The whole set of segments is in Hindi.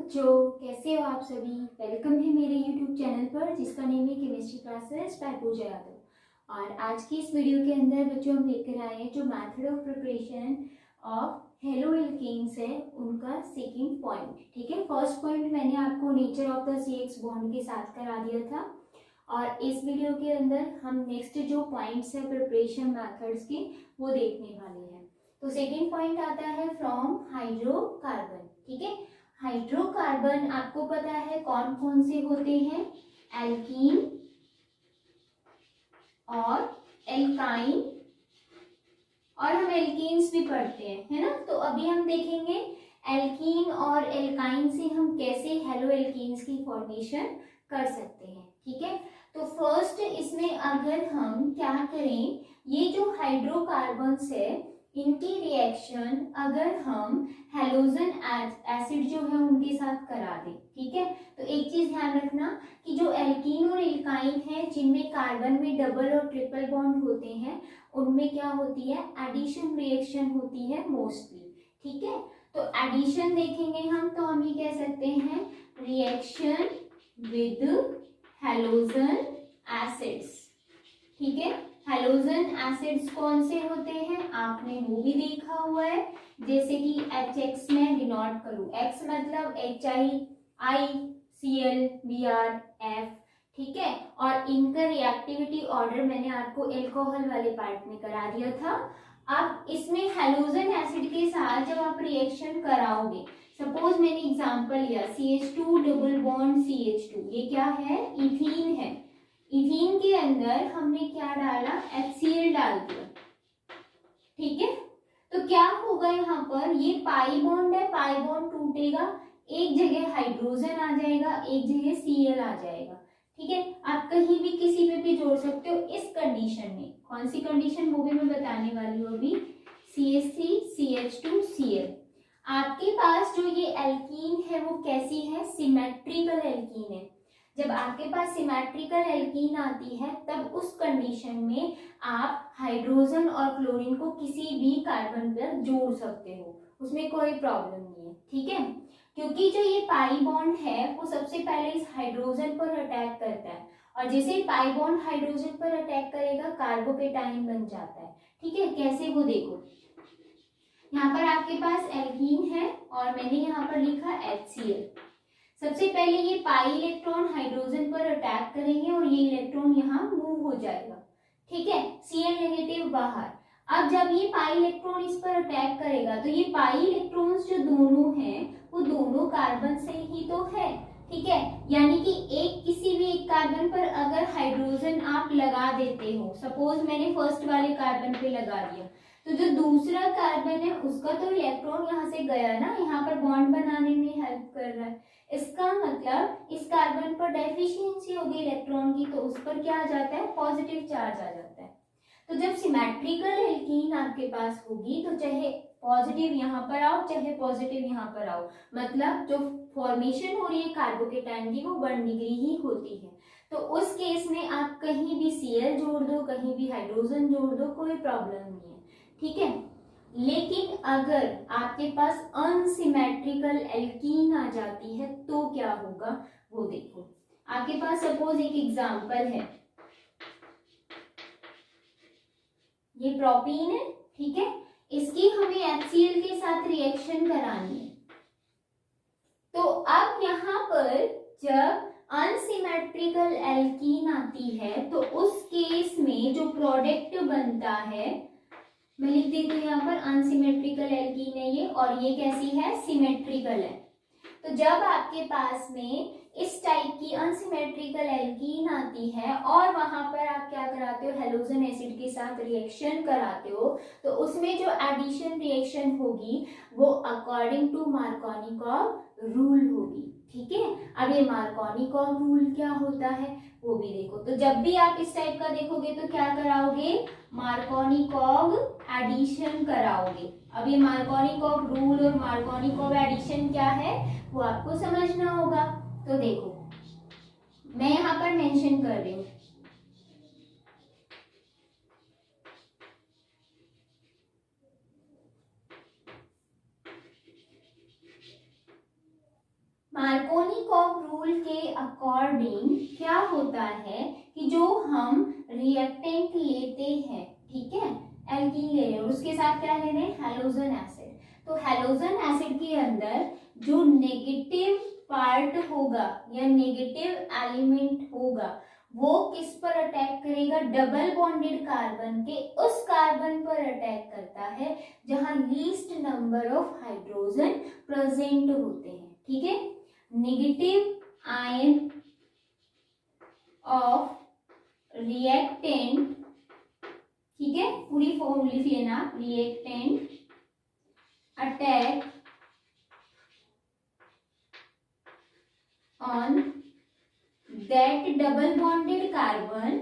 बच्चों, कैसे हो आप सभी। वेलकम है मेरे यूट्यूब चैनल पर जिसका नेम है केमिस्ट्री क्लासेस बाय पूजा यादव। और आज की इस वीडियो के अंदर बच्चों हम लेकर आए हैं जो method of preparation of haloalkanes है उनका सेकंड पॉइंट। ठीक है, फर्स्ट पॉइंट मैंने आपको nature of the CX bond के साथ करा दिया था और इस वीडियो के अंदर हम नेक्स्ट जो पॉइंट्स है प्रिपरेशन मेथड्स के वो देखने वाले हैं। तो सेकंड पॉइंट आता है फ्रॉम हाइड्रोकार्बन। ठीक है, हाइड्रोकार्बन आपको पता है कौन कौन से होते हैं, एल्कीन और एल्काइन, और हम एल्कीन्स भी पढ़ते हैं, है ना। तो अभी हम देखेंगे एल्कीन और एल्काइन से हम कैसे हेलो एल्कीन्स की फॉर्मेशन कर सकते हैं। ठीक है, तो फर्स्ट इसमें अगर हम क्या करें, ये जो हाइड्रोकार्बन्स है इनकी रिएक्शन अगर हम हेलोजन एसिड जो है उनके साथ करा दें। ठीक है, तो एक चीज ध्यान रखना कि जो एल्कीन और एल्काइन है जिनमें कार्बन में डबल और ट्रिपल बॉन्ड होते हैं उनमें क्या होती है, एडिशन रिएक्शन होती है मोस्टली। ठीक है, तो एडिशन देखेंगे हम तो हम ये कह सकते हैं रिएक्शन विद हेलोजन एसिड्स। ठीक है, हेलोजन एसिड्स कौन से होते हैं आपने वो भी देखा हुआ है, जैसे कि HX में डिनोट करूं, X मतलब HICl Br F। ठीक है, और इनका रिएक्टिविटी ऑर्डर मैंने आपको अल्कोहल वाले पार्ट में करा दिया था। अब इसमें हेलोजन एसिड के साथ जब आप रिएक्शन कराओगे, सपोज मैंने एग्जांपल लिया CH2 डबल बॉन्ड CH2, ये क्या है, इथीन है। इथीन के अंदर हमने क्या डाला, HCl डाल दिया। ठीक है, तो क्या होगा यहाँ पर, ये पाई बॉन्ड है, पाई बॉन्ड टूटेगा, एक जगह हाइड्रोजन आ जाएगा, एक जगह Cl आ जाएगा। ठीक है, आप कहीं भी किसी पे भी जोड़ सकते हो इस कंडीशन में। कौन सी कंडीशन वो भी मैं बताने वाली हूँ अभी, CH3 CH2 Cl। आपके पास जो ये एल्कीन है वो कैसी है, सिमेट्रिकल एल्कीन है। जब आपके पास सिमेट्रिकल एल्कीन आती है तब उस कंडीशन में आप हाइड्रोजन और क्लोरीन को किसी भी कार्बन पर जोड़ सकते हो, उसमें कोई प्रॉब्लम नहीं है। ठीक है, क्योंकि जो ये पाई बॉन्ड है वो सबसे पहले इस हाइड्रोजन पर अटैक करता है और जैसे पाई बॉन्ड हाइड्रोजन पर अटैक करेगा कार्बोकेटाइन बन जाता है। ठीक है, कैसे वो देखो, यहाँ पर आपके पास एल्कीन है और मैंने यहाँ पर लिखा HCl। सबसे पहले ये पाई इलेक्ट्रॉन हाइड्रोजन पर अटैक करेंगे और ये इलेक्ट्रॉन यहाँ मूव हो जाएगा। ठीक है, Cl नेगेटिव बाहर। अब जब ये पाई इलेक्ट्रॉन इस पर अटैक करेगा तो ये पाई इलेक्ट्रॉन्स जो दोनों हैं वो दोनों कार्बन से ही तो है। ठीक है, यानी कि एक किसी भी एक कार्बन पर अगर हाइड्रोजन आप लगा देते हो, सपोज मैंने फर्स्ट वाले कार्बन पे लगा दिया, तो जो दूसरा कार्बन है उसका तो इलेक्ट्रॉन यहाँ से गया ना, यहाँ पर बॉन्ड बनाने में हेल्प कर रहा है। इसका मतलब इस कार्बन पर डेफिशिएंसी होगी इलेक्ट्रॉन की, तो उस पर क्या आ जाता है, पॉजिटिव चार्ज आ जाता है। तो जब सिमेट्रिकल एल्कीन आपके पास होगी तो चाहे पॉजिटिव यहाँ पर आओ चाहे पॉजिटिव यहाँ पर आओ, मतलब जो फॉर्मेशन हो रही है कार्बोकेटाइन की वो 1 डिग्री ही होती है। तो उस केस में आप कहीं भी Cl जोड़ दो, कहीं भी हाइड्रोजन जोड़ दो, कोई प्रॉब्लम नहीं है। ठीक है, लेकिन अगर आपके पास अनसिमेट्रिकल एल्कीन आ जाती है तो क्या होगा वो देखो। आपके पास सपोज एक एग्जांपल है, ये प्रोपीन है। ठीक है, इसकी हमें HCl के साथ रिएक्शन करानी है। तो अब यहाँ पर जब अनसिमेट्रिकल एल्कीन आती है तो उस केस में जो प्रोडक्ट बनता है, मैं लिख देती हूँ यहाँ पर अनसिमेट्रिकल एल्कीन है ये, और ये कैसी है, सिमेट्रिकल है। तो जब आपके पास में इस टाइप की अनसिमेट्रिकल एल्कीन आती है और वहां पर आप क्या कराते हो, हेलोजन एसिड के साथ रिएक्शन कराते हो, तो उसमें जो एडिशन रिएक्शन होगी वो अकॉर्डिंग टू मार्कोनिकॉव रूल होगी। ठीक है, अब ये मार्कोनिकॉव रूल क्या होता है वो भी देखो। तो जब भी आप इस टाइप का देखोगे तो क्या कराओगे, मार्कोनिकॉव एडिशन कराओगे। अब ये मार्कोनिकॉव रूल और मार्कोनिकॉव एडिशन क्या है वो आपको समझना होगा। तो देखो मैं यहाँ पर मेंशन कर रही हूँ, मार्कोनिकॉफ रूल के अकॉर्डिंग क्या होता है कि जो हम रिएक्टेंट लेते हैं, ठीक है, एल्कीन ले रहे हैं और उसके साथ क्या ले रहे हैं, हैलोजन एसिड, तो हैलोजन एसिड के अंदर जो नेगेटिव पार्ट होगा या नेगेटिव एलिमेंट होगा वो किस पर अटैक करेगा, डबल बॉन्डेड कार्बन के उस कार्बन पर अटैक करता है जहां least number of hydrogen present होते हैं, ठीक है। नेगेटिव आयन ऑफ रिएक्टेंट, ठीक है, पूरी फॉर्म लिख लेना, reactant attack on that double bonded carbon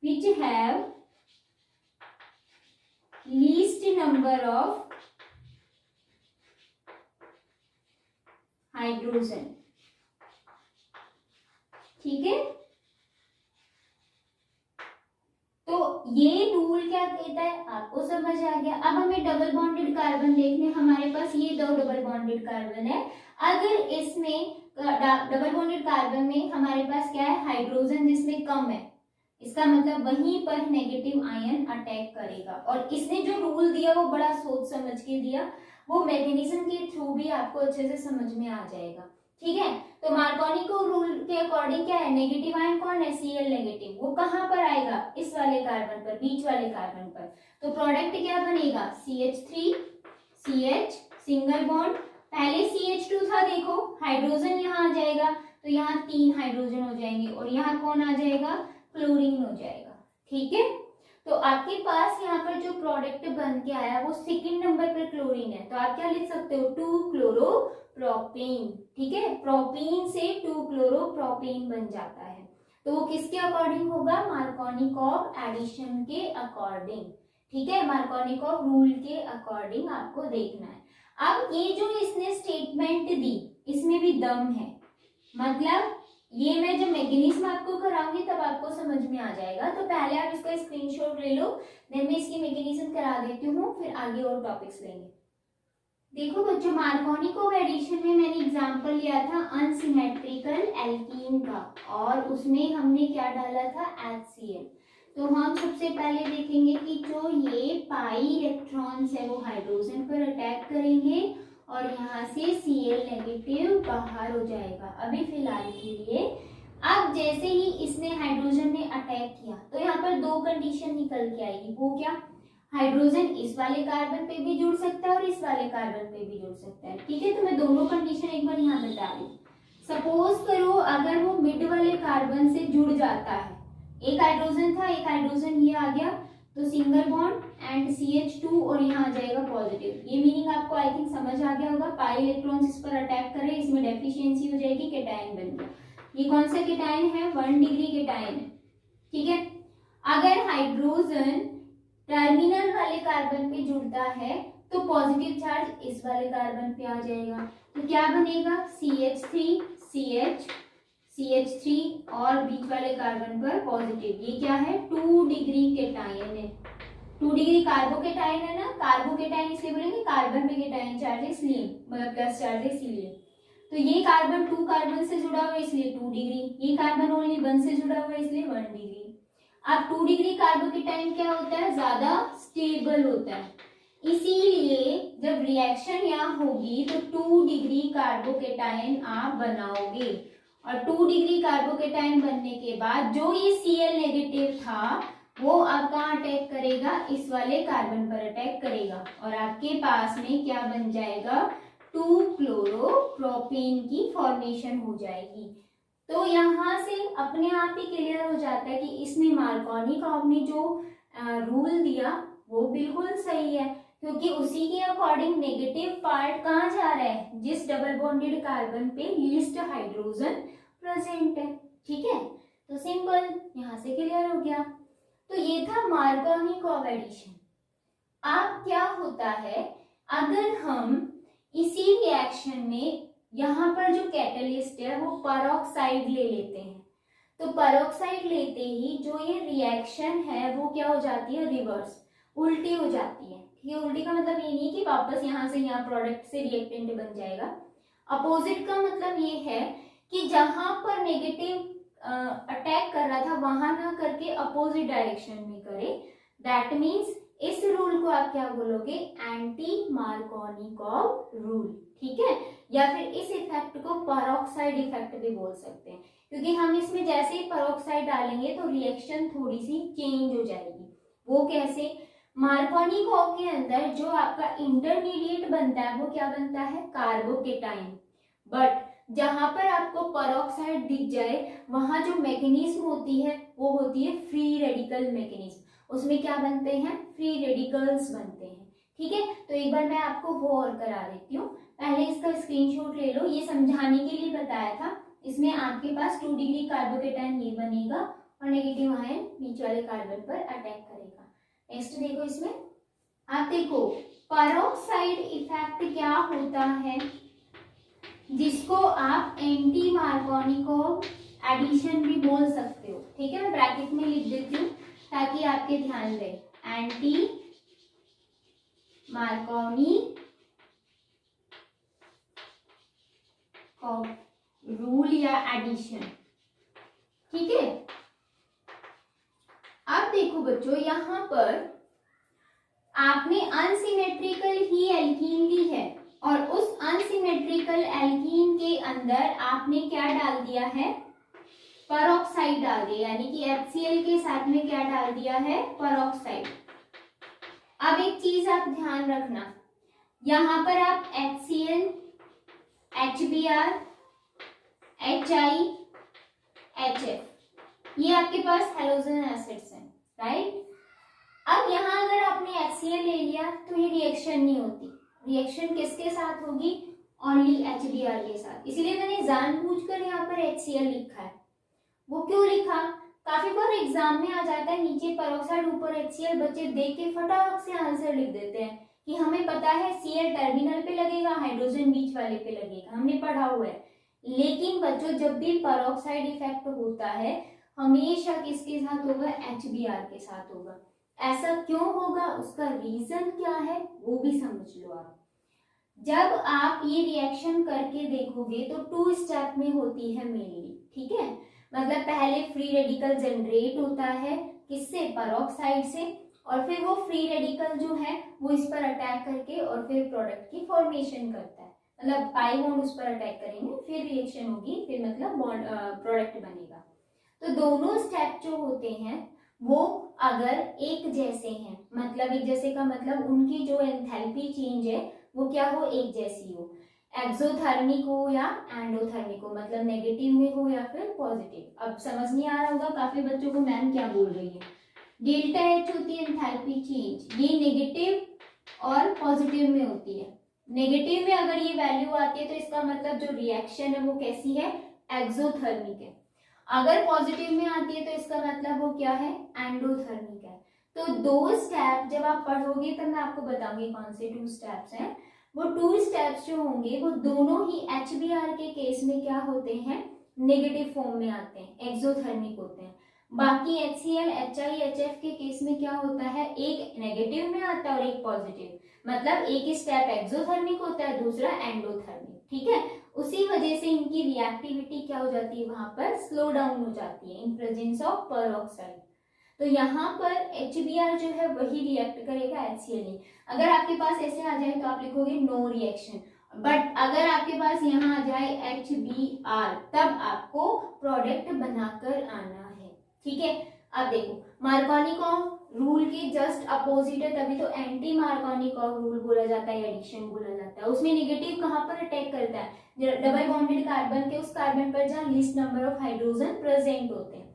which have least number of hydrogen, ठीक है। तो ये रूल क्या कहता है आपको समझ आ गया। अब हमें डबल बॉन्डेड कार्बन देखने, हमारे पास ये दो डबल बॉन्डेड कार्बन है, अगर इसमें डबल बॉन्डेड कार्बन में हमारे पास क्या है, हाइड्रोजन जिसमें कम है, इसका मतलब वहीं पर नेगेटिव आयन अटैक करेगा। और इसने जो रूल दिया वो बड़ा सोच समझ के दिया, वो मैकेनिज्म के थ्रू भी आपको अच्छे से समझ में आ जाएगा, ठीक है। तो मार्कोनिको रूल के अकॉर्डिंग क्या है, नेगेटिव आयन कौन है, Cl नेगेटिव, वो कहां पर आएगा, इस वाले कार्बन पर, बीच वाले कार्बन पर। तो प्रोडक्ट क्या बनेगा, CH3 CH सिंगल बॉन्ड, पहले CH2 था, देखो हाइड्रोजन यहाँ आ जाएगा तो यहाँ 3 हाइड्रोजन हो जाएंगे और यहाँ कौन आ जाएगा, क्लोरीन हो जाएगा, ठीक है। तो आपके पास यहाँ पर जो प्रोडक्ट बन के आया वो सेकंड नंबर पर क्लोरीन है, तो आप क्या लिख सकते हो, 2-क्लोरोप्रोपेन, ठीक है। प्रोपेन से 2-क्लोरोप्रोपेन बन जाता है, तो वो किसके अकॉर्डिंग होगा, मार्कोनिकॉफ एडिशन के अकॉर्डिंग, ठीक है, मार्कोनिकॉफ रूल के अकॉर्डिंग आपको देखना है। अब ये जो इसने स्टेटमेंट दी इसमें भी दम है, मतलब ये मैं जब मैकेनिज्म आपको कराऊंगी तब आपको समझ में आ जाएगा। तो पहले आप इसका स्क्रीनशॉट ले लो, देन मैं इसकी मैकेनिज्म करा देती हूँ, फिर आगे और टॉपिक्स लेंगे। देखो बच्चों, मार्कोनिकॉफ एडिशन में मैंने एग्जांपल लिया था अनसिमेट्रिकल एल्कीन का, और उसमें हमने क्या डाला था, HCl। तो हम सबसे पहले देखेंगे कि जो ये पाई इलेक्ट्रॉन्स है वो हाइड्रोजन पर अटैक करेंगे और यहाँ से Cl नेगेटिव बाहर हो जाएगा अभी फिलहाल के लिए। अब जैसे ही इसने हाइड्रोजन ने अटैक किया तो यहाँ पर दो कंडीशन निकल के आएगी, वो क्या, हाइड्रोजन इस वाले कार्बन पे भी जुड़ सकता है और इस वाले कार्बन पे भी जुड़ सकता है, ठीक है। तो मैं दोनों कंडीशन एक बार यहाँ बता रही हूँ। सपोज करो अगर वो मिड वाले कार्बन से जुड़ जाता है, एक हाइड्रोजन था, एक हाइड्रोजन ये आ गया, तो सिंगल बॉन्ड एंड CH2 और यहाँ आ जाएगा पॉजिटिव। ये मीनिंग आपको आई थिंक समझ आ गया होगा। पाई इलेक्ट्रॉन्स इस पर अटैक करे, इसमें डेफिशिएंसी हो जाएगी, केटायन बन गया। ये कौन सा केटायन है, 1 डिग्री केटायन है, ठीक है। अगर हाइड्रोजन टर्मिनल वाले कार्बन पे जुड़ता है तो पॉजिटिव चार्ज इस वाले कार्बन पे आ जाएगा, तो क्या बनेगा, CH3 CH3 और बीच वाले कार्बन पर पॉजिटिव। ये क्या है, 2 डिग्री केटायन है, 2 डिग्री कार्बोकेटायन है ना, कार्बोकेटायन इसलिए बोलेंगे कार्बन पे केटायन चार्ज है इसलिए, मतलब प्लस चार्ज है इसीलिए। तो ये कार्बन 2 कार्बन से जुड़ा हुआ है इसलिए 2 डिग्री, ये कार्बन ओनली 1 से जुड़ा हुआ है इसलिए 1 डिग्री। अब 2 डिग्री कार्बोकेटायन क्या होता है, ज्यादा स्टेबल होता है, इसीलिए जब रिएक्शन यहाँ होगी तो 2 डिग्री कार्बोकेटायन आप बनाओगे, और 2 डिग्री कार्बोकेटायन बनने के बाद जो ये Cl नेगेटिव था वो अब कहाँ अटैक करेगा, इस वाले कार्बन पर अटैक करेगा और आपके पास में क्या बन जाएगा, 2-क्लोरोप्रोपेन की फॉर्मेशन हो जाएगी। तो यहाँ से अपने आप ही क्लियर हो जाता है कि इसने मार्कोनिकॉफ ने जो रूल दिया वो बिल्कुल सही है, क्योंकि उसी के अकॉर्डिंग नेगेटिव पार्ट कहाँ जा रहा है, जिस डबल बॉन्डेड कार्बन पे लीस्ट हाइड्रोजन प्रेजेंट है, ठीक है। तो सिंपल, यहाँ से क्लियर हो गया। तो ये था मार्कोनिकॉफ एडिशन। अब क्या होता है, अगर हम इसी रिएक्शन में यहाँ पर जो कैटलिस्ट है वो पेरोक्साइड ले लेते हैं, तो पेरोक्साइड लेते ही जो ये रिएक्शन है वो क्या हो जाती है, रिवर्स, उल्टी हो जाती है। ठीक है, उल्टी का मतलब ये नहीं कि वापस यहाँ से यहाँ प्रोडक्ट से रिएक्टेंट बन जाएगा। अपोजिट का मतलब ये है कि जहां पर नेगेटिव अटैक कर रहा था वहां ना करके अपोजिट डायरेक्शन में करे। दैट मीन्स इस रूल को आप क्या बोलोगे, एंटी मार्कोनिकॉव रूल। ठीक है, या फिर इस इफेक्ट को पेरोक्साइड इफेक्ट भी बोल सकते हैं, क्योंकि हम इसमें जैसे ही पेरोक्साइड डालेंगे तो रिएक्शन थोड़ी सी चेंज हो जाएगी। वो कैसे, मार्कोनिकॉव के अंदर जो आपका इंटरमीडिएट बनता है वो क्या बनता है, कार्बोकेटाइन। बट जहां पर आपको पेरोक्साइड दिख जाए वहां जो मैकेनिज्म होती है वो होती है फ्री रेडिकल मैकेनिज्म। उसमें क्या बनते हैं, फ्री रेडिकल्स बनते हैं। ठीक है, तो एक बार मैं आपको वो और करा देती हूँ। पहले इसका स्क्रीनशॉट ले लो, ये समझाने के लिए बताया था। इसमें आपके पास 2 डिग्री कार्बोकेटाइन ये बनेगा और नेगेटिव आयन नीचे वाले कार्बन पर अटैक करेगा। नेक्स्ट देखो, इसमें आप देखो पेरोक्साइड इफेक्ट क्या होता है, जिसको आप एंटी मार्कोनिकॉव एडिशन भी बोल सकते हो। ठीक है, मैं ब्रैकेट में लिख देती हूँ ताकि आपके ध्यान रहे, एंटी मार्कोनिकॉव रूल या एडिशन। ठीक है, अब देखो बच्चों, यहां पर आपने अनसिमेट्रिकल ही एल्कीन ली है और उस अनसिमेट्रिकल एल्कीन के अंदर आपने क्या डाल दिया है, पेरोक्साइड डाल दिया, यानी कि HCl के साथ में क्या डाल दिया है, पेरोक्साइड। अब एक चीज आप ध्यान रखना, यहां पर आप HCl, HBr, HI, HF ये आपके पास हेलोजन एसिड्स हैं, राइट। अब यहाँ अगर आपने HCl ले लिया तो ये रिएक्शन नहीं होती। रिएक्शन किसके साथ होगी, ओनली HBr के साथ। इसीलिए मैंने जानबूझकर यहाँ पर HCl लिखा है। वो क्यों लिखा, काफी बार एग्जाम में आ जाता है नीचे पेरोक्साइड ऊपर HCl, बच्चे देख के फटाक से आंसर लिख देते हैं कि हमें पता है Cl टर्मिनल पे लगेगा, हाइड्रोजन बीच वाले पे लगेगा, हमने पढ़ा हुआ है। लेकिन बच्चों जब भी पेरोक्साइड इफेक्ट होता है हमेशा किसके साथ होगा, HBr के साथ होगा। ऐसा क्यों होगा, उसका रीजन क्या है वो भी समझ लो आप। जब आप ये रिएक्शन करके देखोगे तो 2 स्टेप में होती है मेनली। ठीक है, मतलब पहले फ्री रेडिकल जनरेट होता है किससे, पेरोक्साइड से, और फिर वो फ्री रेडिकल जो है वो इस पर अटैक करके और फिर प्रोडक्ट की फॉर्मेशन करता है। मतलब पाई बॉन्ड उस पर अटैक करेंगे, फिर रिएक्शन होगी, फिर मतलब बॉन्ड प्रोडक्ट बनेगा। तो दोनों स्टेप जो होते हैं वो अगर एक जैसे हैं, मतलब एक जैसे का मतलब उनकी जो एंथैल्पी चेंज है वो क्या हो, एक जैसी हो, एक्सोथर्मिक हो या एंडोथर्मिक हो, मतलब नेगेटिव में हो या फिर पॉजिटिव। अब समझ नहीं आ रहा होगा काफी बच्चों को मैम क्या बोल रही है। डेल्टा एच होती है एंथैल्पी चेंज, ये नेगेटिव और पॉजिटिव में होती है। नेगेटिव में अगर ये वैल्यू आती है तो इसका मतलब जो रिएक्शन है वो कैसी है, एक्सोथर्मिक है। अगर पॉजिटिव में आती है तो इसका मतलब वो क्या है, एंडोथर्मिक है। तो 2 स्टेप जब आप पढ़ोगे तब मैं आपको बताऊंगी कौन से 2 स्टेप्स हैं। वो 2 स्टेप्स जो होंगे वो दोनों ही HBr के केस में क्या होते हैं, नेगेटिव फॉर्म में आते हैं, एक्सोथर्मिक होते हैं। बाकी HCl, HI, HF के केस में क्या होता है, एक नेगेटिव में आता है और एक पॉजिटिव, मतलब एक स्टेप एक्सोथर्मिक होता है, दूसरा एंडोथर्मिक। ठीक है, उसी वजह से इनकी रिएक्टिविटी क्या हो जाती है, वहां पर स्लो डाउन हो जाती है इन प्रेजेंस ऑफ पेरोक्साइड। तो यहाँ पर HBr जो है वही रिएक्ट करेगा, HCl नहीं। अगर आपके पास ऐसे आ जाए तो आप लिखोगे नो रिएक्शन, बट अगर आपके पास यहाँ आ जाए HBr तब आपको प्रोडक्ट बनाकर आना है। ठीक है, अब देखो मार्कोनिकॉव रूल के जस्ट अपोजिट है, तभी तो एंटी मार्कोनिकॉव रूल बोला जाता है, एडिशन बोला जाता है। उसमें नेगेटिव कहाँ पर अटैक करता है, डबल बॉन्डेड कार्बन के उस कार्बन पर जहाँ least number of hydrogen present होते हैं।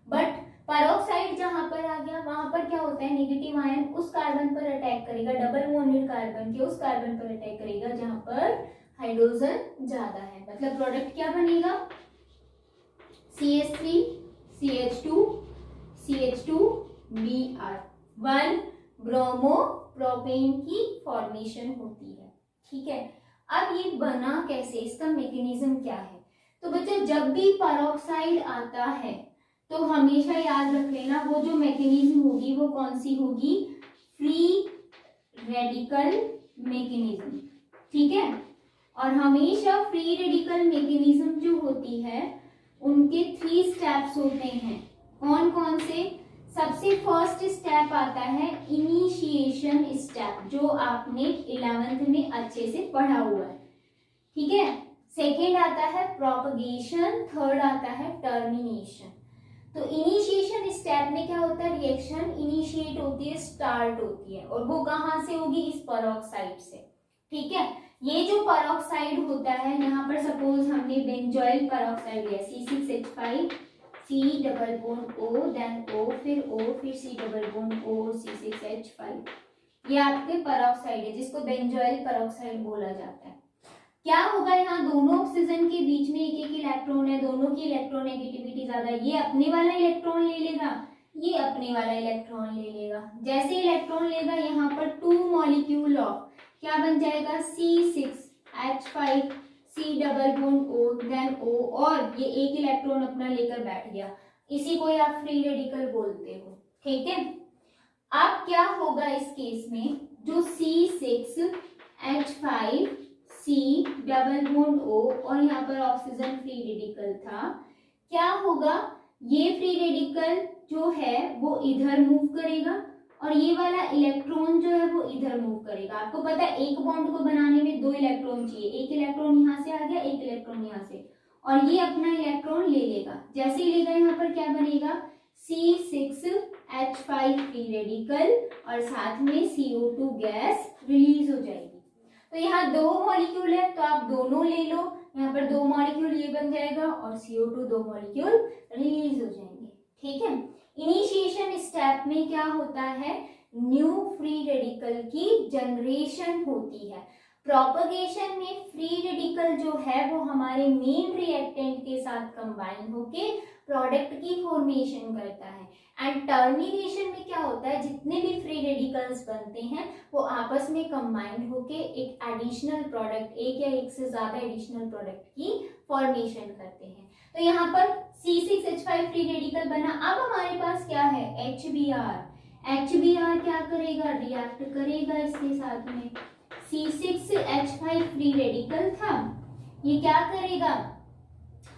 बट पेरोक्साइड जहां पर आ गया वहां पर क्या होता है, नेगेटिव आयन उस कार्बन पर अटैक करेगा, डबल बॉन्डेड कार्बन के उस कार्बन पर अटैक करेगा जहां पर हाइड्रोजन ज्यादा है। मतलब प्रोडक्ट क्या बनेगा, CH3 CH2 CH2Br, 1 bromo propane की फॉर्मेशन होती है। ठीक है, अब ये बना कैसे, इसका मैकेनिज्म क्या है। तो बच्चों जब भी पेरोक्साइड आता है तो हमेशा याद रख लेना वो जो मैकेनिज्म होगी वो कौन सी होगी, फ्री रेडिकल मैकेनिज्म, ठीक है। और हमेशा फ्री रेडिकल मैकेनिज्म जो होती है उनके 3 स्टेप्स होते हैं। कौन कौन से? सबसे फर्स्ट स्टेप आता है इनिशिएशन स्टेप, जो आपने 11th में अच्छे से पढ़ा हुआ है, ठीक है। सेकेंड आता है प्रोपगेशन, थर्ड आता है टर्मिनेशन। तो इनिशिएशन स्टेप में क्या होता है, रिएक्शन इनिशिएट होती है, स्टार्ट होती है, और वो कहाँ से होगी, इस पेरोक्साइड से, ठीक है। ये जो पेरोक्साइड होता है, यहाँ पर सपोज हमने बेंजोइल पेरोक्साइड लिया C6H5 C double bond O, then O, फिर O, फिर C double bond O, C6H5, ये आपके पेरोक्साइड है जिसको बेंजोइल पेरोक्साइड बोला जाता है। क्या होगा, यहाँ दोनों ऑक्सीजन के बीच में एक एक इलेक्ट्रॉन है, दोनों की इलेक्ट्रोनेगेटिविटी ज्यादा है, ये अपने वाला इलेक्ट्रॉन ले लेगा, ये अपने वाला इलेक्ट्रॉन ले लेगा। जैसे इलेक्ट्रॉन लेगा यहाँ पर 2 मॉलिक्यूल ऑफ क्या बन जाएगा, C6H5 C double bond O, then O, और ये एक इलेक्ट्रॉन अपना लेकर बैठ गया, इसी को आप फ्री रेडिकल बोलते हो, ठीक है। अब क्या होगा इस केस में, जो C6H5 C double bond O और यहाँ पर ऑक्सीजन फ्री रेडिकल था, क्या होगा, ये फ्री रेडिकल जो है वो इधर मूव करेगा और ये वाला इलेक्ट्रॉन जो है वो इधर मूव करेगा। आपको पता है एक बॉन्ड को बनाने में 2 इलेक्ट्रॉन चाहिए, एक इलेक्ट्रॉन यहाँ से आ गया, एक इलेक्ट्रॉन यहाँ से, और ये अपना इलेक्ट्रॉन ले लेगा। जैसे ही लेगा यहाँ पर क्या बनेगा, C6H5 फ्री रेडिकल और साथ में CO2 गैस रिलीज हो जाएगी। तो यहाँ 2 मॉलिक्यूल है तो आप दोनों ले लो, यहाँ पर 2 मॉलिक्यूल ये बन जाएगा और CO2 2 मॉलिक्यूल रिलीज हो जाएंगे, ठीक है। इनिशिएशन स्टेप में क्या होता है, न्यू फ्री रेडिकल की जनरेशन होती है। प्रोपगेशन में फ्री रेडिकल जो है वो हमारे मेन रिएक्टेंट के साथ कंबाइन होके प्रोडक्ट की फॉर्मेशन करता है। एंड टर्मिनेशन में क्या होता है, जितने भी फ्री रेडिकल्स बनते हैं वो आपस में कंबाइंड होके एक एडिशनल प्रोडक्ट, एक या एक से ज्यादा एडिशनल प्रोडक्ट की फॉर्मेशन करते हैं। तो यहाँ पर C6H5 फ्री रेडिकल बना। अब हमारे पास क्या है, HBr क्या करेगा, रिएक्ट करेगा इसके साथ में। C6H5 फ्री रेडिकल था, ये क्या करेगा,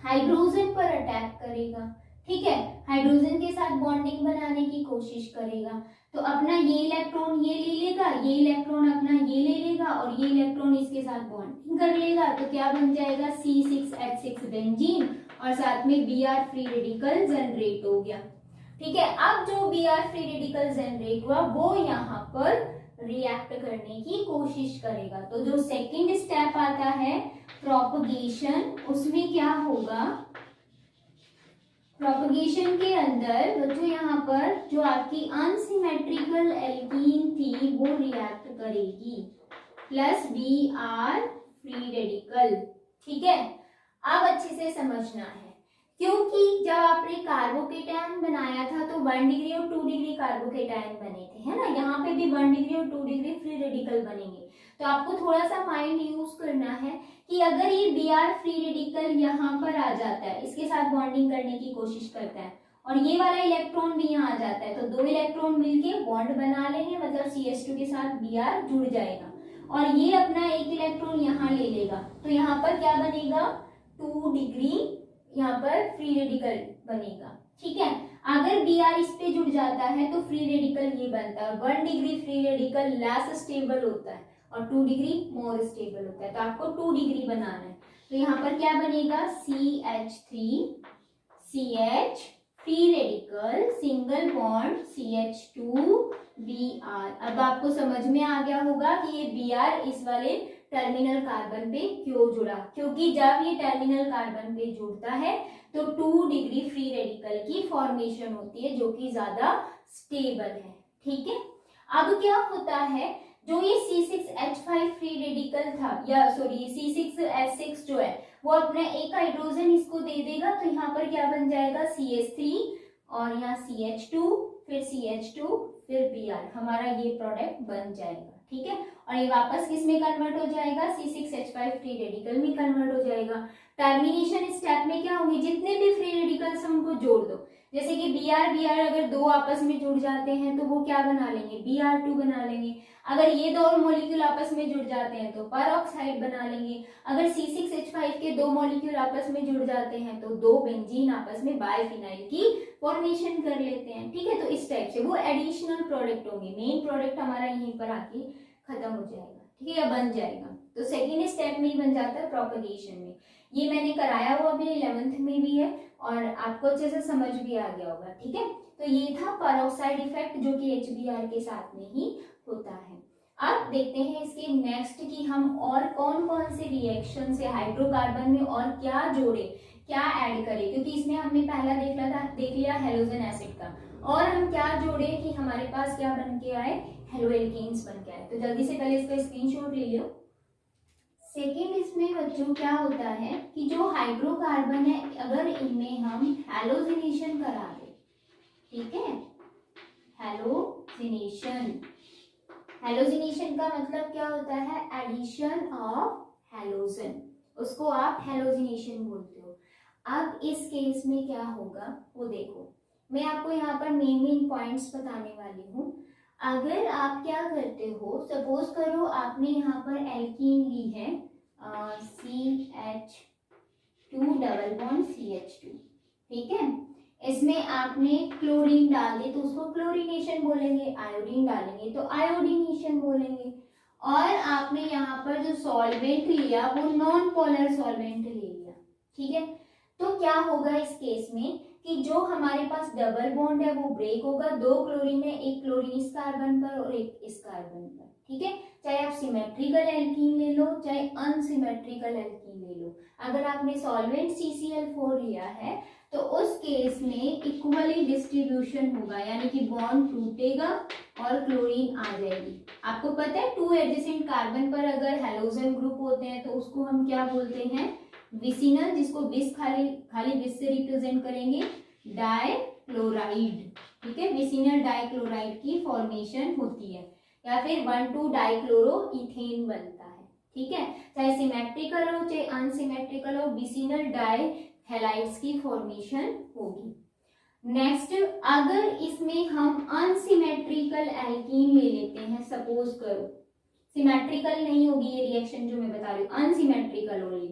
हाइड्रोजन पर अटैक करेगा, ठीक है, हाइड्रोजन के साथ बॉन्डिंग बनाने की कोशिश करेगा। तो अपना ये इलेक्ट्रॉन ये ले लेगा, ये इलेक्ट्रॉन अपना ये ले लेगा और ये इलेक्ट्रॉन इसके साथ बॉन्डिंग कर लेगा। तो क्या बन जाएगा, C6H6 बेंजीन और साथ में Br फ्री रेडिकल जनरेट हो गया, ठीक है। अब जो Br फ्री रेडिकल जनरेट हुआ वो यहाँ पर रिएक्ट करने की कोशिश करेगा। तो जो सेकंड स्टेप आता है प्रोपगेशन, उसमें क्या होगा, प्रोपगेशन के अंदर बच्चों यहाँ पर जो आपकी अनसिमेट्रिकल एल्कीन थी वो रिएक्ट करेगी प्लस Br फ्री रेडिकल, ठीक है। अब अच्छे से समझना है, क्योंकि जब आपने कार्बोकेटायन बनाया था तो 1 डिग्री और 2 डिग्री कार्बोकेटायन बने थे, है ना। यहाँ पे भी 1 डिग्री और 2 डिग्री फ्री रेडिकल बनेंगे। तो आपको थोड़ा सा माइंड यूज करना है कि अगर ये Br फ्री रेडिकल यहाँ पर आ जाता है, इसके साथ बॉन्डिंग करने की कोशिश करता है और ये वाला इलेक्ट्रॉन भी यहाँ आ जाता है, तो 2 इलेक्ट्रॉन मिलके बॉन्ड बना लेंगे, मतलब CH2 के साथ Br जुड़ जाएगा और ये अपना एक इलेक्ट्रॉन यहाँ ले लेगा। तो यहाँ पर क्या बनेगा, 2 डिग्री यहाँ पर फ्री रेडिकल बनेगा, ठीक है। अगर Br इस पे जुड़ जाता है तो फ्री रेडिकल ये बनता है। 1 degree free radical less stable होता है और 2 डिग्री मोर स्टेबल होता है, तो आपको 2 डिग्री बनाना है। तो यहाँ पर क्या बनेगा, CH3 CH free radical single bond CH2 Br। अब आपको समझ में आ गया होगा कि ये Br इस वाले टर्मिनल कार्बन पे क्यों जुड़ा, क्योंकि जब ये टर्मिनल कार्बन पे जुड़ता है तो 2 डिग्री फ्री रेडिकल की फॉर्मेशन होती है जो कि ज्यादा स्टेबल है, ठीक है। अब क्या होता है, जो ये C6H5 फ्री रेडिकल था, या सॉरी C6H6 जो है वो अपना एक हाइड्रोजन इसको दे देगा, तो यहाँ पर क्या बन जाएगा, CH3 और यहाँ CH2 फिर CH2 फिर Br, हमारा ये प्रोडक्ट बन जाएगा, ठीक है। और ये वापस किस में कन्वर्ट हो जाएगा, C6H5 फ्री रेडिकल में कन्वर्ट हो जाएगा। टर्मिनेशन स्टेप में क्या होंगे, जितने भी फ्री रेडिकल्स हमको जोड़ दो, जैसे कि Br अगर दो आपस में जुड़ जाते हैं तो वो क्या बना लेंगे, Br2 बना लेंगे। अगर ये दो मॉलिक्यूल आपस में जुड़ जाते हैं तो पर ऑक्साइड बना लेंगे। अगर C6H5 के दो मॉलिक्यूल आपस में जुड़ जाते हैं तो दो बेंजीन आपस में बाइफिनाइल की फॉर्मेशन कर लेते हैं। ठीक है, तो इस टाइप से वो एडिशनल प्रोडक्ट होंगे, मेन प्रोडक्ट हमारा यहीं पर आके खत्म हो जाएगा। ठीक है, या बन जाएगा। तो सेकेंड स्टेप में ही बन जाता है प्रोपगेशन में। ये मैंने कराया हुआ अभी 11th में भी है और आपको अच्छे से समझ भी आ गया होगा। ठीक है, तो ये था पेरोक्साइड इफेक्ट जो कि HBr के साथ में ही होता है। अब देखते हैं इसके नेक्स्ट कि हम और कौन कौन से रिएक्शन से हाइड्रोकार्बन में और क्या जोड़े, क्या ऐड करें, क्योंकि इसमें हमने पहला देख लिया हेलोजन एसिड का, और हम क्या जोड़े कि हमारे पास क्या बन के आए, हेलोएल्केन्स बन के आए। तो जल्दी से पहले इसका स्क्रीनशॉट ले लो। सेकेंड इसमें बच्चों क्या होता है कि जो हाइड्रोकार्बन है अगर इनमें हम हेलोजिनेशन करा दें, ठीक है, हेलोजिनेशन का मतलब क्या होता है, एडिशन ऑफ हेलोजन, उसको आप हेलोजिनेशन बोलते हो। अब इस केस में क्या होगा वो देखो, मैं आपको यहाँ पर मेन पॉइंट्स बताने वाली हूँ। अगर आप क्या करते हो, सपोज करो आपने यहाँ पर एल्कीन ली है CH2 डबल बॉन्ड CH2, ठीक है, इसमें आपने क्लोरीन डाल दी तो उसको क्लोरीनेशन बोलेंगे, आयोडीन डालेंगे तो आयोडीनेशन बोलेंगे। और आपने यहाँ पर जो सॉल्वेंट लिया वो नॉन पोलर सॉल्वेंट ले लिया, ठीक है, तो क्या होगा इस केस में कि जो हमारे पास डबल बॉन्ड है वो ब्रेक होगा, दो क्लोरीन है, एक क्लोरीन इस कार्बन पर और एक इस कार्बन पर। ठीक है, चाहे आप सिमेट्रिकल एल्कीन ले लो चाहे अनसिमेट्रिकल एल्कीन ले लो, अगर आपने सॉल्वेंट CCl4 लिया है तो उस केस में इक्वली डिस्ट्रीब्यूशन होगा, यानी कि बॉन्ड टूटेगा और क्लोरीन आ जाएगी। आपको पता है टू एडजेसेंट कार्बन पर अगर हेलोजन ग्रुप होते हैं तो उसको हम क्या बोलते हैं, विसिनल, जिसको विस खाली विस से रिप्रेजेंट करेंगे, डाइक्लोराइड। ठीक है, विसिनल डाइक्लोराइड की फॉर्मेशन होती है, या फिर 1,2 डाइक्लोरो इथेन बनता है। ठीक है, चाहे सिमेट्रिकल हो चाहे अनसिमेट्रिकल हो, विसिनल डाई हैलाइड्स की फॉर्मेशन होगी। नेक्स्ट, अगर इसमें हम अनसिमेट्रिकल एल्कीन ले लेते हैं, सपोज करो, सिमेट्रिकल नहीं होगी ये रिएक्शन जो मैं बता रही हूँ, अनसिमेट्रिकल होगी।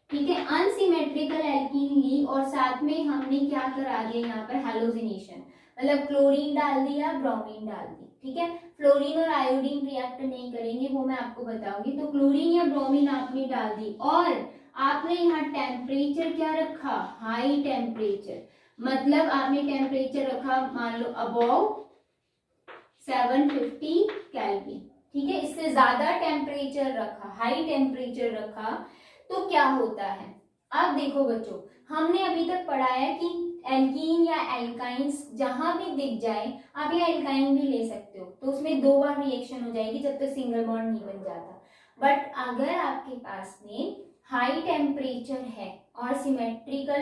ठीक है, अनसिमेट्रिकल एल्कीन ली और साथ में हमने क्या करा दिया यहाँ पर हेलोजिनेशन, मतलब क्लोरीन डाल दिया, ब्रोमीन डाल दी। ठीक है, फ्लोरीन और आयोडीन रिएक्ट नहीं करेंगे, वो मैं आपको बताऊंगी। तो क्लोरीन या ब्रोमीन आपने डाल दी और आपने यहाँ टेम्परेचर क्या रखा, हाई टेम्परेचर, मतलब आपने टेम्परेचर रखा मान लो अबव 750 केल्विन। ठीक है, इससे ज्यादा टेम्परेचर रखा, हाई टेम्परेचर रखा, तो क्या होता है। अब देखो बच्चों, हमने अभी तक पढ़ा है कि एल्कीन या एल्काइंस जहां भी दिख जाए, आप यहाँ एल्काइन भी ले सकते हो, तो उसमें 2 बार रिएक्शन हो जाएगी जब तक सिंगल बॉन्ड नहीं बन जाता। बट अगर आपके पास में हाई टेम्परेचर है और अनसिमेट्रिकल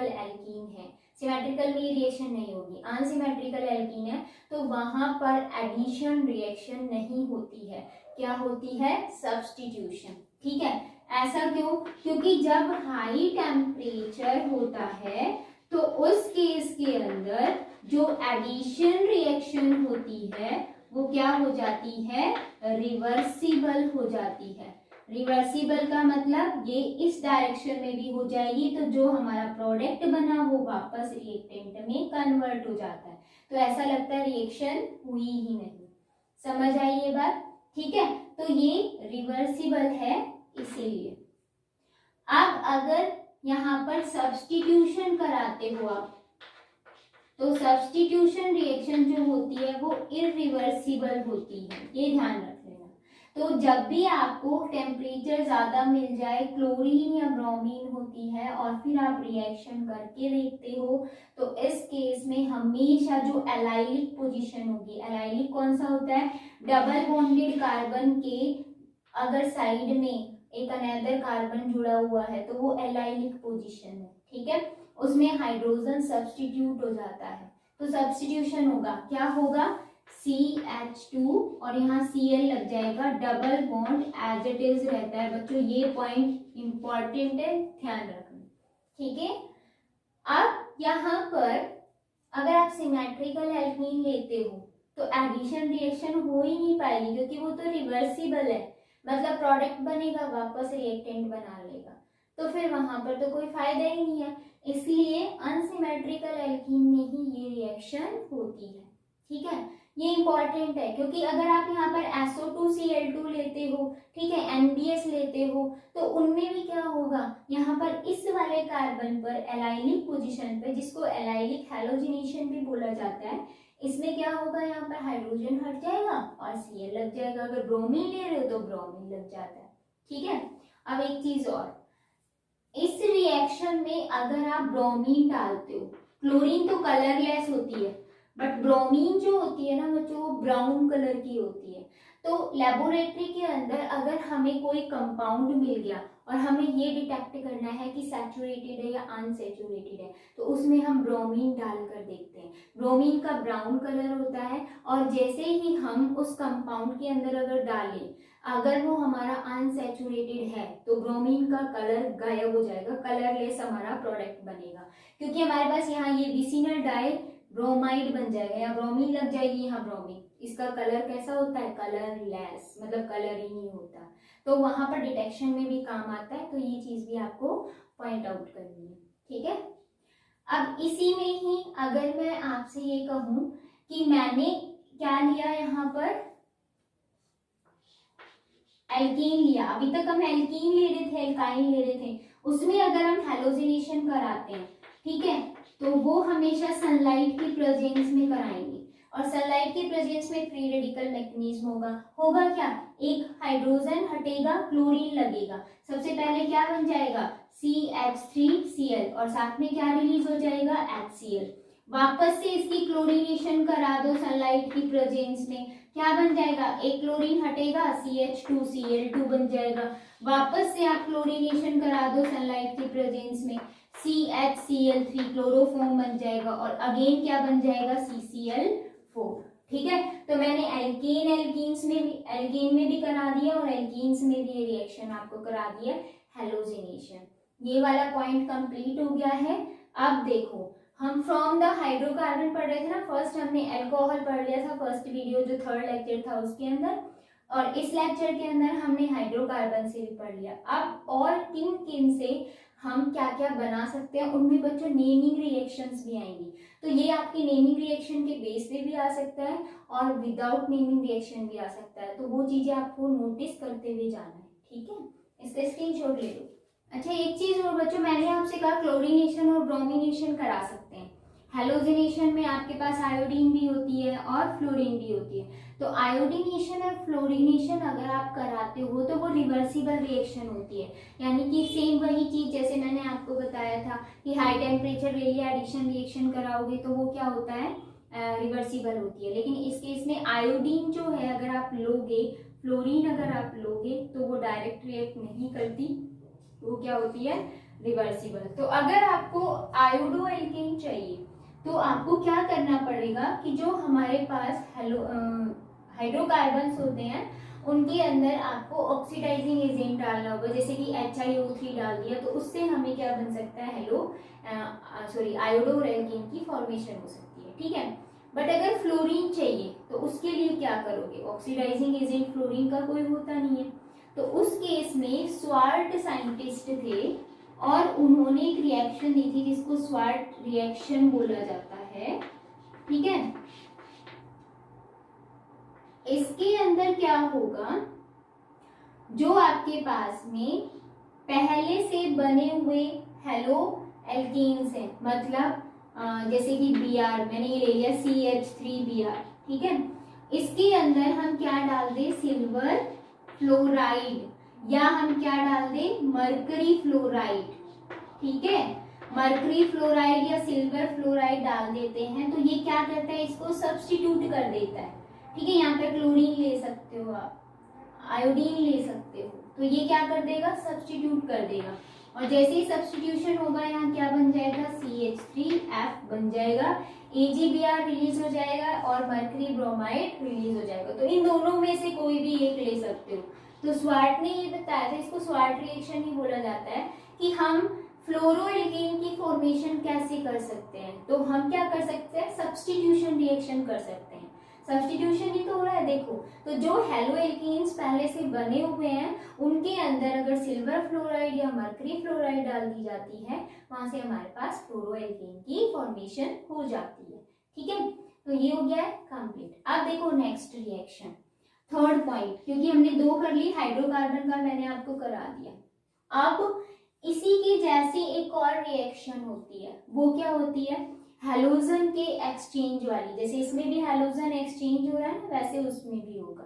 एल्कीन है, सिमेट्रिकल में रिएक्शन नहीं होगी, अनसिमेट्रिकल एल्कीन है, तो वहां पर एडिशन रिएक्शन नहीं होती है, क्या होती है, सब्स्टिट्यूशन। ठीक है, ऐसा क्यों, क्योंकि जब हाई टेम्परेचर होता है तो उस केस के अंदर जो एडिशन रिएक्शन होती है वो क्या हो जाती है, रिवर्सिबल हो जाती है। रिवर्सिबल का मतलब ये इस डायरेक्शन में भी हो जाएगी, तो जो हमारा प्रोडक्ट बना वो वापस रिएक्टेंट में कन्वर्ट हो जाता है, तो ऐसा लगता है रिएक्शन हुई ही नहीं। समझ आई ये बात। ठीक है, तो ये रिवर्सिबल है इसीलिए। अब अगर यहाँ पर सब्स्टिट्यूशन कराते हो आप, तो सब्स्टिट्यूशन रिएक्शन जो होती है वो इरिवर्सिबल होती है, ये ध्यान रख लेना। तो जब भी आपको टेम्परेचर ज्यादा मिल जाए, क्लोरीन या ब्रोमीन होती है और फिर आप रिएक्शन करके देखते हो, तो इस केस में हमेशा जो एलाइलिक पोजीशन होगी, एलाइलिक कौन सा होता है, डबल बॉन्डेड कार्बन के अगर साइड में एक अनदर कार्बन जुड़ा हुआ है तो वो एलाइलिक पोजीशन है। ठीक है, उसमें हाइड्रोजन सब्स्टिट्यूट हो जाता है, तो सब्स्टिट्यूशन होगा, क्या होगा, CH2 और यहाँ Cl लग जाएगा, double bond as it is रहता है। बच्चों ये पॉइंट इंपॉर्टेंट है, ध्यान रखना। ठीक है, अब यहाँ पर अगर आप सिमेट्रिकल एल्कीन लेते हो तो एडिशन रिएक्शन हो ही नहीं पाएगी, क्योंकि वो तो रिवर्सिबल है, मतलब प्रोडक्ट बनेगा वापस रिएक्टेंट बना लेगा, तो फिर वहां पर तो कोई फायदा ही नहीं है। इसलिए अनसिमेट्रिकल एल्कीन में ही ये रिएक्शन होती है। ठीक है, ये इंपॉर्टेंट है, क्योंकि अगर आप यहाँ पर SO2Cl2 लेते हो, ठीक है, NBS लेते हो, तो उनमें भी क्या होगा, यहाँ पर इस वाले कार्बन पर एलाइलिक पोजीशन पे, जिसको एलाइलिक हैलोजिनेशन भी बोला जाता है, इसमें क्या होगा, यहाँ पर हाइड्रोजन हट जाएगा और Cl लग जाएगा। अगर ब्रोमीन ले रहे हो तो ब्रोमीन लग जाता है। ठीक है, अब एक चीज और, इस रिएक्शन में अगर आप ब्रोमीन डालते हो, क्लोरीन तो कलरलेस होती है, बट ब्रोमीन जो होती है ना बच्चों, वो ब्राउन कलर की होती है। तो लेबोरेटरी के अंदर अगर हमें कोई कंपाउंड मिल गया और हमें ये डिटेक्ट करना है कि सैचुरेटेड है या अनसैचुरेटेड है, तो उसमें हम ब्रोमीन डालकर देखते हैं। ब्रोमीन का ब्राउन कलर होता है, और जैसे ही हम उस कंपाउंड के अंदर अगर डालें, अगर वो हमारा अनसैचुरेटेड है तो ब्रोमीन का कलर गायब हो जाएगा, कलरलेस हमारा प्रोडक्ट बनेगा, क्योंकि हमारे पास यहाँ ये विसिनल डाई ब्रोमाइड बन जाएगा, या ब्रोमीन लग जाएगी यहाँ ब्रोमीन। इसका कलर कैसा होता है, कलरलेस, मतलब कलर ही नहीं होता। तो वहां पर डिटेक्शन में भी काम आता है, तो ये चीज भी आपको पॉइंट आउट करनी है। ठीक है, अब इसी में ही अगर मैं आपसे ये कहूं कि मैंने क्या लिया, यहाँ पर एल्कीन लिया, अभी तक हम एल्कीन ले रहे थे, एल्काइन ले रहे थे, उसमें अगर हम हैलोजिनेशन कराते हैं, ठीक है, तो वो हमेशा सनलाइट की प्रेजेंस में कराएंगे, और सनलाइट की प्रेजेंस में फ्री रेडिकल मैकेनिज्म होगा क्या, एक हाइड्रोजन हटेगा, क्लोरीन लगेगा, सबसे पहले क्या बन जाएगा, CH3Cl, और साथ में क्या रिलीज हो जाएगा, HCl। वापस से इसकी क्लोरीनेशन करा दो सनलाइट की प्रेजेंस में, क्या बन जाएगा, एक क्लोरीन हटेगा, CH2Cl2 बन जाएगा। वापस से आप क्लोरीनेशन करा दो सनलाइट की प्रेजेंस में, CHCl3 क्लोरोफॉर्म बन जाएगा, और अगेन क्या बन जाएगा, CCl4। ठीक है, तो मैंने एल्केन में भी करा दिया, और एल्कीन्स में भी ये रिएक्शन आपको करा दिया, हैलोजिनेशन। ये वाला पॉइंट कंप्लीट हो गया है। अब देखो, हम फ्रॉम द हाइड्रोकार्बन पढ़ रहे थे ना, फर्स्ट हमने अल्कोहल पढ़ लिया था, फर्स्ट वीडियो जो थर्ड लेक्चर था उसके अंदर, और इस लेक्चर के अंदर हमने हाइड्रोकार्बन से भी पढ़ लिया। अब और किन किन से हम क्या क्या बना सकते हैं, उनमें बच्चों नेमिंग रिएक्शंस भी आएंगी, तो ये आपके नेमिंग रिएक्शन के बेस पे भी आ सकता है और विदाउट नेमिंग रिएक्शन भी आ सकता है, तो वो चीजें आपको नोटिस करते हुए जाना है। ठीक है, इसका स्क्रीनशॉट ले लो। अच्छा, एक चीज और बच्चों, मैंने आपसे कहा क्लोरीनेशन और ब्रोमिनेशन करा सकते हैं। हैलोजिनेशन में आपके पास आयोडीन भी होती है और फ्लोरीन भी होती है, तो आयोडीनेशन और फ्लोरीनेशन अगर आप कराते हो तो वो रिवर्सिबल रिएक्शन होती है, यानी कि सेम वही चीज जैसे मैंने आपको बताया था कि हाई टेम्परेचर रेली एडिशन रिएक्शन कराओगे तो वो क्या होता है, रिवर्सिबल होती है। लेकिन इस केस में आयोडीन जो है अगर आप लोगे, फ्लोरीन अगर आप लोगे, तो वो डायरेक्ट रिएक्ट नहीं करती, वो क्या होती है, रिवर्सिबल। तो अगर आपको आयोडो एल्केन चाहिए तो आपको क्या करना पड़ेगा कि जो हमारे पास हाइड्रोकार्बन्स होते हैं उनके अंदर आपको ऑक्सीडाइजिंग एजेंट डालना होगा, जैसे कि HiO3 डाल दिया, तो उससे हमें क्या बन सकता है, आयोडो एल्केन की फॉर्मेशन हो सकती है। ठीक है, बट अगर फ्लोरीन चाहिए तो उसके लिए क्या करोगे, ऑक्सीडाइजिंग एजेंट फ्लोरीन का कोई होता नहीं है, तो उस केस में स्वार्ट साइंटिस्ट थे और उन्होंने एक रिएक्शन दी थी जिसको स्वार्ट रिएक्शन बोला जाता है। ठीक है, इसके अंदर क्या होगा, जो आपके पास में पहले से बने हुए हेलो एल्कीन्स हैं, मतलब जैसे कि Br, मैंने ये ले लिया CH3Br, ठीक है, इसके अंदर हम क्या डाल दे, सिल्वर फ्लोराइड, या हम क्या डाल दे, मरकरी फ्लोराइड। ठीक है, मरकरी फ्लोराइड या सिल्वर फ्लोराइड डाल देते हैं, तो ये क्या करता है, इसको सब्स्टिट्यूट कर देता है। ठीक है, यहाँ पे क्लोरीन ले सकते हो आप, आयोडीन ले सकते हो, तो ये क्या कर देगा, सब्स्टिट्यूट कर देगा, और जैसे ही सब्स्टिट्यूशन होगा यहाँ क्या बन जाएगा, CH3F बन जाएगा, AgBr रिलीज हो जाएगा और मरकरी ब्रोमाइड रिलीज हो जाएगा। तो इन दोनों में से कोई भी एक ले सकते हो। तो स्वार्ट ने ये बताया था, इसको स्वार्ट रिएक्शन ही बोला जाता है, कि हम फ्लोरोएल्केन की फॉर्मेशन कैसे कर सकते हैं, तो हम क्या कर सकते हैं, सब्स्टिट्यूशन रिएक्शन कर सकते हैं। सब्स्टिट्यूशन ही तो हो रहा है, देखो तो जो हेलोएल्केन्स पहले से बने हुए हैं उनके अंदर अगर सिल्वर फ्लोराइड या मर्करी फ्लोराइड डाल दी जाती है, वहां से हमारे पास फ्लोरोएल्केन की फॉर्मेशन हो जाती है। ठीक है, तो ये हो गया है कंप्लीट। अब देखो नेक्स्ट रिएक्शन, थर्ड पॉइंट, क्योंकि हमने दो कर ली, हाइड्रोकार्बन का मैंने आपको करा दिया। अब इसी की जैसी एक और रिएक्शन होती है, वो क्या होती है, हैलोजन के एक्सचेंज वाली। जैसे इसमें भी हैलोजन एक्सचेंज हो रहा है ना, वैसे उसमें भी होगा।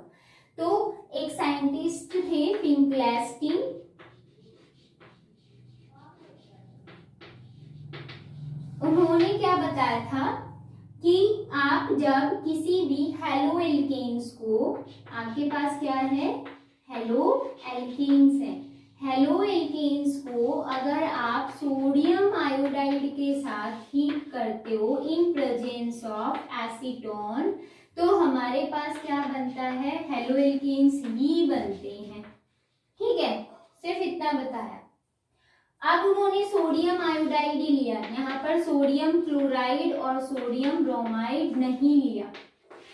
तो एक साइंटिस्ट थे फिंक्लेस्टीन, उन्होंने क्या बताया था कि आप जब किसी भी हेलोएल्केन्स को, आपके पास क्या है, हेलोएल्केन्स है, हेलोएल्केन्स को अगर आप सोडियम आयोडाइड के साथ हीट करते हो इन प्रेजेंस ऑफ एसीटोन, तो हमारे पास क्या बनता है, हेलोएल्केन्स ही बनते हैं। ठीक है, सिर्फ इतना बताया। अब उन्होंने सोडियम आयोडाइड ही लिया, यहाँ पर सोडियम क्लोराइड और सोडियम ब्रोमाइड नहीं लिया।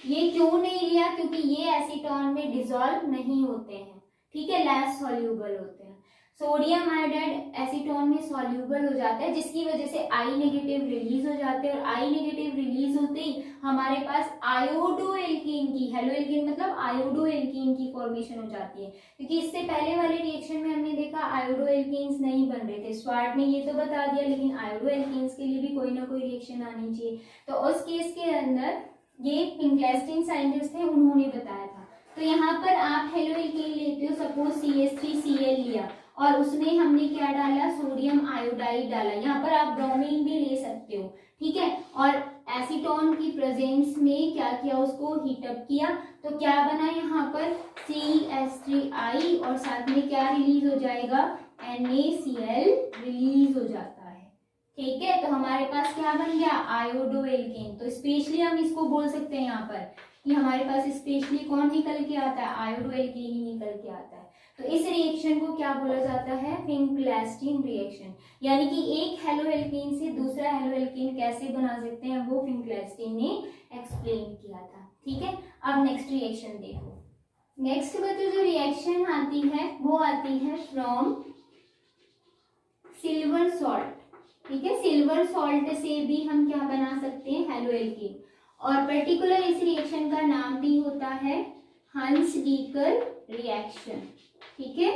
ये क्यों नहीं लिया, क्योंकि ये एसीटोन में डिसॉल्व नहीं होते हैं। ठीक है, लेस सॉल्यूबल होते हैं। सोडियम आयोडाइड एसीटोन में सॉल्यूबल हो जाता है, जिसकी वजह से आई नेगेटिव रिलीज हो जाते हैं, और आई नेगेटिव रिलीज होते ही हमारे पास आयोडोएल्कीन की, हेलोएल्कीन मतलब आयोडोएल्कीन की फॉर्मेशन हो जाती है। क्योंकि इससे पहले वाले रिएक्शन में हमने देखा आयोडोएल्कीन्स नहीं बन रहे थे, स्वार्ट ने ये तो बता दिया, लेकिन आयोडोएल्कीन्स के लिए भी कोई ना कोई रिएक्शन आनी चाहिए। तो उस केस के अंदर ये फिंक्लेस्टीन साइंटिस्ट थे, उन्होंने बताया था। तो यहाँ पर आप हेलोएल्कीन लेते हो, सपोज CH3Cl लिया और उसमें हमने क्या डाला, सोडियम आयोडाइड डाला, यहाँ पर आप ब्रोमीन भी ले सकते हो। ठीक है, और एसीटोन की प्रेजेंस में क्या किया, उसको हीटअप किया, तो क्या बना यहाँ पर CH3I, और साथ में क्या रिलीज हो जाएगा, NaCl रिलीज हो जाता है। ठीक है, तो हमारे पास क्या बन गया, आयोडोएल्केन। तो स्पेशली हम इसको बोल सकते हैं यहाँ पर कि हमारे पास स्पेशली कौन निकल के आता है, आयोडोएल्केन ही निकल के आता है। तो इस रिएक्शन को क्या बोला जाता है, फिंक्लेस्टीन रिएक्शन। यानी कि एक हेलोएल्केन से दूसरा हेलोएल्केन कैसे बना सकते हैं, वो फिंक्लेस्टीन ने एक्सप्लेन किया था। ठीक है, अब नेक्स्ट रिएक्शन देखो। नेक्स्ट बच्चों जो रिएक्शन आती है वो आती है फ्रॉम सिल्वर सॉल्ट। ठीक है, सिल्वर सॉल्ट से भी हम क्या बना सकते हैं, हेलोएल्केन। और पर्टिकुलर इस रिएक्शन का नाम भी होता है हंस-डीकर रिएक्शन। ठीक है,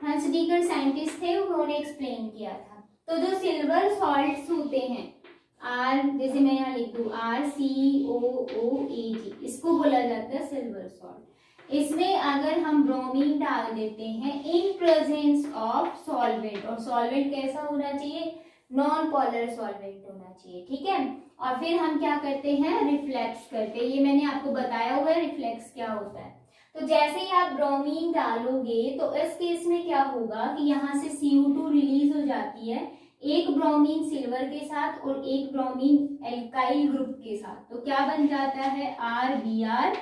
हंस-डीकर साइंटिस्ट थे, उन्होंने एक्सप्लेन किया था। तो जो सिल्वर सॉल्ट्स होते हैं, आर, जैसे मैं यहाँ लिख दूं RCOOAG, इसको बोला जाता है सिल्वर सॉल्ट। इसमें अगर हम ब्रोमीन डाल देते हैं इन प्रेजेंस ऑफ सॉल्वेंट, और सॉल्वेंट कैसा होना चाहिए, नॉन पोलर सॉल्वेंट होना चाहिए। ठीक है, और फिर हम क्या करते हैं, रिफ्लेक्स करते हैं। ये मैंने आपको बताया हुआ है रिफ्लेक्स क्या होता है। तो जैसे ही आप ब्रोमीन डालोगे तो इस केस में क्या होगा कि यहाँ से CO2 रिलीज हो जाती है, एक ब्रोमीन सिल्वर के साथ और एक ब्रोमीन एल्काइल ग्रुप के साथ। तो क्या बन जाता है, RBr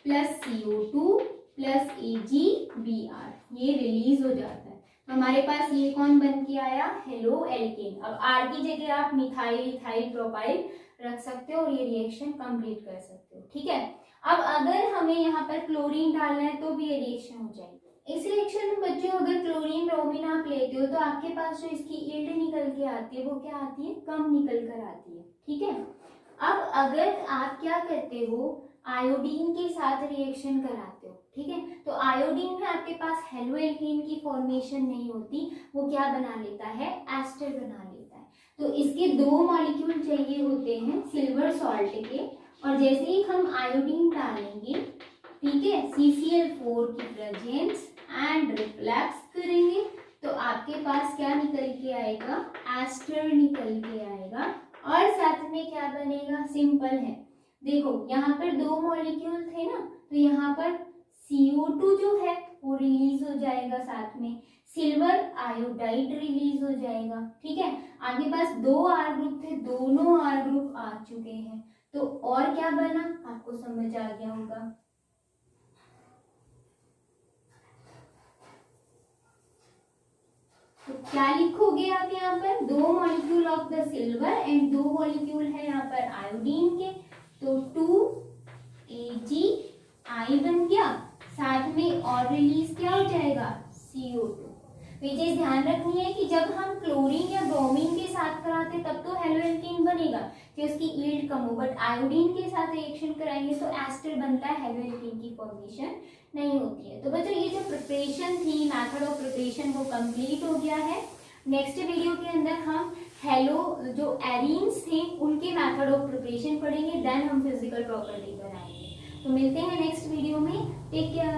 plus CO2 plus AgBr, ये रिलीज हो जाता है। तो हमारे पास ये कौन बन के आया, हेलोएल्केन। अब R की जगह आप मिथाइल, इथाइल, प्रोपाइल रख सकते हो और ये रिएक्शन कंप्लीट कर सकते हो। ठीक है, अब अगर हमें यहाँ पर क्लोरीन डालना है तो भी ये रिएक्शन हो जाएगी। इस रिएक्शन में बच्चों अगर क्लोरीन ब्रोमीन आप लेते हो तो आपके पास जो इसकी यील्ड निकल के आती है वो क्या आती है, कम निकल कर आती है। ठीक है, अब अगर आप क्या करते हो, आयोडीन के साथ रिएक्शन कराते हो, ठीक है, तो आयोडीन में आपके पास हेलोएल्केन की फॉर्मेशन नहीं होती, वो क्या बना लेता है, एस्टर बना लेता है। तो इसके दो मॉलिक्यूल चाहिए होते हैं सिल्वर सॉल्ट के, और जैसे ही हम आयोडीन डालेंगे, ठीक है, CCl4 की प्रेजेंस एंड रिफ्लेक्स करेंगे, तो आपके पास क्या निकल के आएगा, एस्टर निकल के आएगा। और साथ में क्या बनेगा, सिंपल है, देखो यहाँ पर दो मॉलिक्यूल थे ना, तो यहाँ पर CO2 जो है वो रिलीज हो जाएगा, साथ में सिल्वर आयोडाइड रिलीज हो जाएगा। ठीक है, आगे पास दो R ग्रुप थे, दोनों R ग्रुप आ चुके हैं, तो और क्या बना, आपको समझ आ गया होगा। तो क्या लिखोगे आप यहाँ पर, 2 molecule of the silver and 2 molecule है यहाँ पर आयोडीन के, तो 2Ag बन गया, साथ में और रिलीज क्या हो जाएगा, CO2। ये चीज ध्यान रखनी है कि जब हम क्लोरीन या ब्रोमीन के साथ कराते तब तो हेलोएल्कीन बनेगा कि उसकी यील्ड कम हो, बट आयोडीन के साथ रिएक्शन कराएंगे तो एस्टर बनता है, हेलोएल्कीन की फॉर्मेशन नहीं होती है। तो बच्चों ये जो प्रिपरेशन थी, मेथड ऑफ प्रिपरेशन वो कंप्लीट हो गया है। नेक्स्ट वीडियो के अंदर हम जो एरीन्स थे उनके मेथड ऑफ प्रिपरेशन पढ़ेंगे, देन हम फिजिकल प्रॉपर्टी पर आएंगे। तो मिलते हैं नेक्स्ट वीडियो में, टेक केयर।